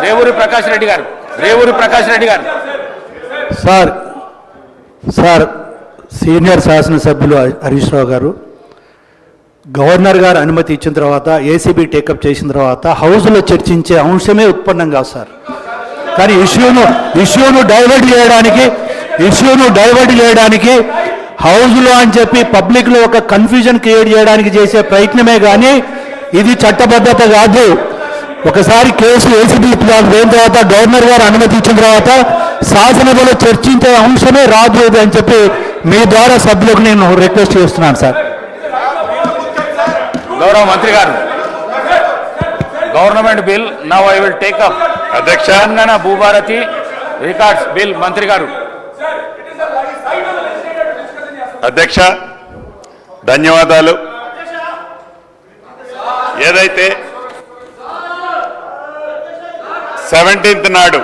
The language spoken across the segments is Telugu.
రేవూరి ప్రకాష్ రెడ్డి గారు సార్ సీనియర్ శాసనసభ్యులు హరీష్ రావు గారు, గవర్నర్ గారు అనుమతి ఇచ్చిన తర్వాత ఏసీబీ టేకప్ చేసిన తర్వాత హౌస్లో చర్చించే అంశమే ఉత్పన్నం కాదు సార్. కానీ ఇష్యూను డైవర్ట్ చేయడానికి హౌస్లో అని చెప్పి పబ్లిక్లో ఒక కన్ఫ్యూజన్ క్రియేట్ చేయడానికి చేసే ప్రయత్నమే కానీ ఇది చట్టబద్ధత కాదు. ఒకసారి కేసు ఏసీబీ పోయిన తర్వాత గవర్నర్ గారు అనుమతి ఇచ్చిన తర్వాత శాసనసభలో చర్చించే అంశమే రాదు అని చెప్పి మీ ద్వారా సభ్యులకు నేను రిక్వెస్ట్ చేస్తున్నాను సార్. గౌరవ మంత్రి గారు, government bill now I will take up. అధ్యక్ష, తెలంగాణ భూభారతి రికార్డ్స్ బిల్. మంత్రి గారు. అధ్యక్ష ధన్యవాదాలు. ఏదైతే 17th నాడు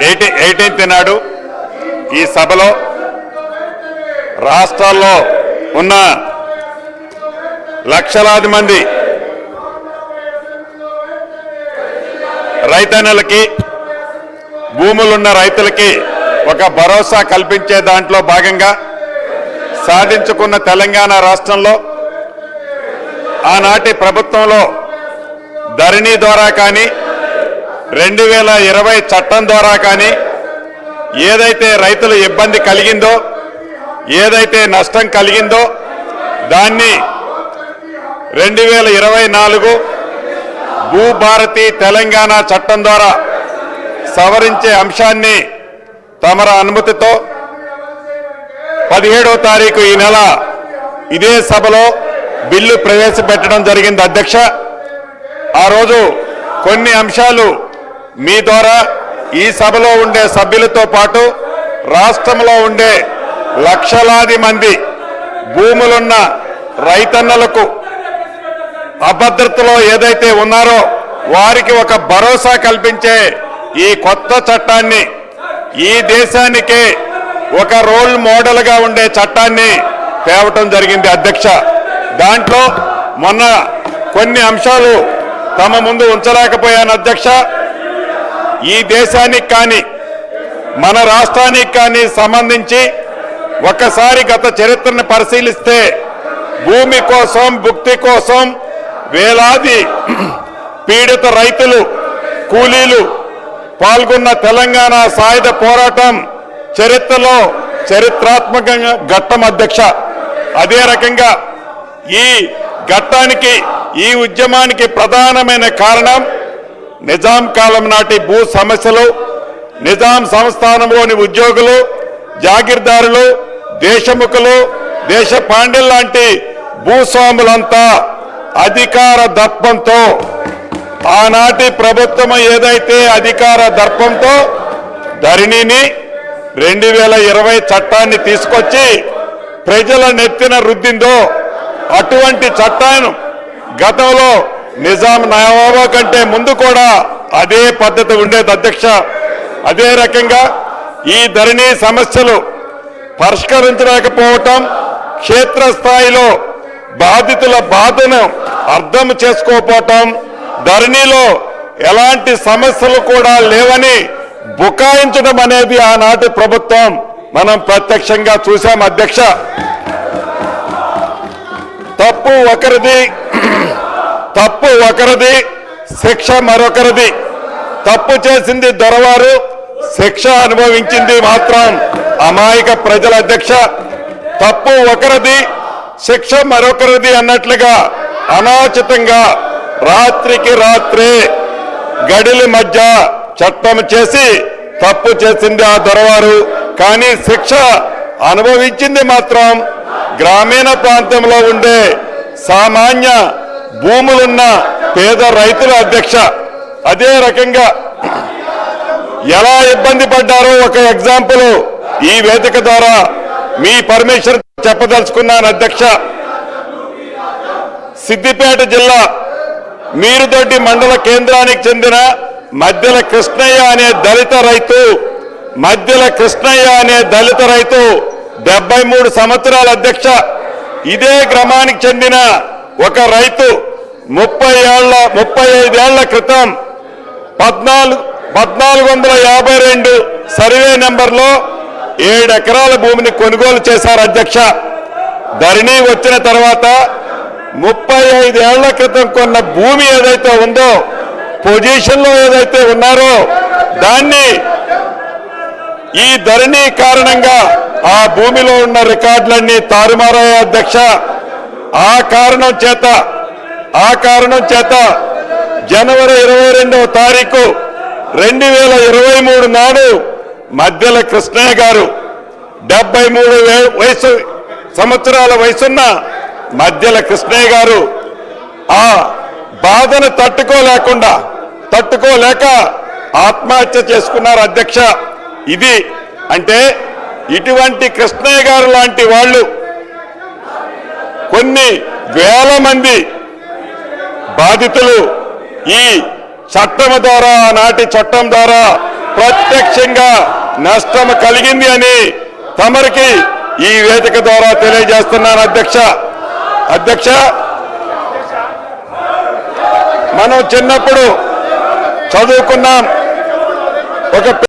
18th నాడు ఈ సభలో రాష్ట్రాల్లో ఉన్న లక్షలాది మంది రైతన్నలకి, భూములున్న రైతులకి ఒక భరోసా కల్పించే దాంట్లో భాగంగా సాధించుకున్న తెలంగాణ రాష్ట్రంలో ఆనాటి ప్రభుత్వంలో ధరణి ద్వారా కానీ 2020 చట్టం ద్వారా కానీ ఏదైతే రైతుల ఇబ్బంది కలిగిందో, ఏదైతే నష్టం కలిగిందో దాన్ని 2024 భూభారతి తెలంగాణ చట్టం ద్వారా సవరించే అంశాన్ని తమర అనుమతితో 17వ తారీఖు ఈ నెల ఇదే సభలో బిల్లు ప్రవేశపెట్టడం జరిగింది. అధ్యక్ష, ఆ రోజు కొన్ని అంశాలు మీ ద్వారా ఈ సభలో ఉండే సభ్యులతో పాటు రాష్ట్రంలో ఉండే లక్షలాది మంది భూములున్న రైతన్నలకు అభద్రతలో ఏదైతే ఉన్నారో వారికి ఒక భరోసా కల్పించే ఈ కొత్త చట్టాన్ని, ఈ దేశానికే ఒక రోల్ మోడల్గా ఉండే చట్టాన్ని తేవటం జరిగింది. అధ్యక్ష, దాంట్లో మొన్న కొన్ని అంశాలు తమ ముందు ఉంచలేకపోయాను. అధ్యక్ష, ఈ దేశానికి కానీ మన రాష్ట్రానికి కానీ సంబంధించి ఒక్కసారి గత చరిత్రను పరిశీలిస్తే భూమి కోసం, భుక్తి కోసం వేలాది పీడిత రైతులు, కూలీలు పాల్గొన్న తెలంగాణ సాయుధ పోరాటం చరిత్రలో చరిత్రాత్మకంగా ఘట్టం. అధ్యక్ష, అదే రకంగా ఈ ఘట్టానికి, ఈ ఉద్యమానికి ప్రధానమైన కారణం నిజాం కాలం నాటి భూ సమస్యలు, నిజాం సంస్థానంలోని ఉద్యోగులు, జాగీర్దారులు, దేశముఖులు, దేశ పాండ్యుల్లాంటి భూస్వాములంతా అధికార దర్పంతో, ఆనాటి ప్రభుత్వం ఏదైతే అధికార దర్పంతో ధరణిని 2020 చట్టాన్ని తీసుకొచ్చి ప్రజల నెత్తిన రుద్దిందో అటువంటి చట్టాన్ని గతంలో నిజాం నవాబు కంటే ముందు కూడా అదే పద్ధతి ఉండేది. అధ్యక్ష, అదే రకంగా ఈ ధరణి సమస్యలు పరిష్కరించలేకపోవటం, క్షేత్రస్థాయిలో బాధితుల బాధను అర్థం చేసుకోకపోవటం, ధరణిలో ఎలాంటి సమస్యలు కూడా లేవని బుకాయించడం అనేది ఆనాటి ప్రభుత్వం మనం ప్రత్యక్షంగా చూశాం. అధ్యక్ష, తప్పు ఒకరిది, శిక్ష మరొకరిది. తప్పు చేసింది దొరవారు, శిక్ష అనుభవించింది మాత్రం అమాయక ప్రజల. అధ్యక్ష, తప్పు ఒకరిది, శిక్ష మరొకరిది అన్నట్లుగా అనాచితంగా రాత్రికి రాత్రే గడిల మధ్య చట్టం చేసి తప్పు చేసింది ఆ దొరవారు, కానీ శిక్ష అనుభవించింది మాత్రం గ్రామీణ ప్రాంతంలో ఉండే సామాన్య భూములున్న పేద రైతుల. అధ్యక్ష, అదే రకంగా ఎలా ఇబ్బంది పడ్డారో ఒక ఎగ్జాంపుల్ ఈ వేదిక ద్వారా మీ పర్మిషన్ చెప్పదలుచుకున్నాను. అధ్యక్ష, సిద్దిపేట జిల్లా మీరుదొడ్డి మండల కేంద్రానికి చెందిన మధ్యల కృష్ణయ్య అనే దళిత రైతు 73 సంవత్సరాల. అధ్యక్ష, ఇదే గ్రామానికి చెందిన ఒక రైతు 35 ఏళ్ల క్రితం 1452 సర్వే నెంబర్లో 7 ఎకరాల భూమిని కొనుగోలు చేశారు అధ్యక్ష. ధరణి వచ్చిన తర్వాత 35 ఏళ్ల క్రితం కొన్న భూమి ఏదైతే ఉందో, పొజిషన్లో ఏదైతే ఉన్నారో దాన్ని ఈ ధరణి కారణంగా ఆ భూమిలో ఉన్న రికార్డులన్నీ తారుమారయ్యాయి అధ్యక్ష. ఆ కారణం చేత జనవరి 22వ తారీఖు 2023 నాడు మధ్యల కృష్ణయ్య గారు 73 సంవత్సరాల వయసున్న మధ్యల కృష్ణయ్య గారు ఆ బాధను తట్టుకోలేక ఆత్మహత్య చేసుకున్నారు అధ్యక్ష. ఇది అంటే ఇటువంటి కృష్ణయ్య గారు లాంటి వాళ్ళు కొన్ని వేల మంది బాధితులు ఈ చట్టం ద్వారా, ఆనాటి చట్టం ద్వారా ప్రత్యక్షంగా నష్టం కలిగింది అని తమరికి ఈ వేదిక ద్వారా తెలియజేస్తున్నాను అధ్యక్ష. మనం చిన్నప్పుడు చదువుకున్నాం, ఒక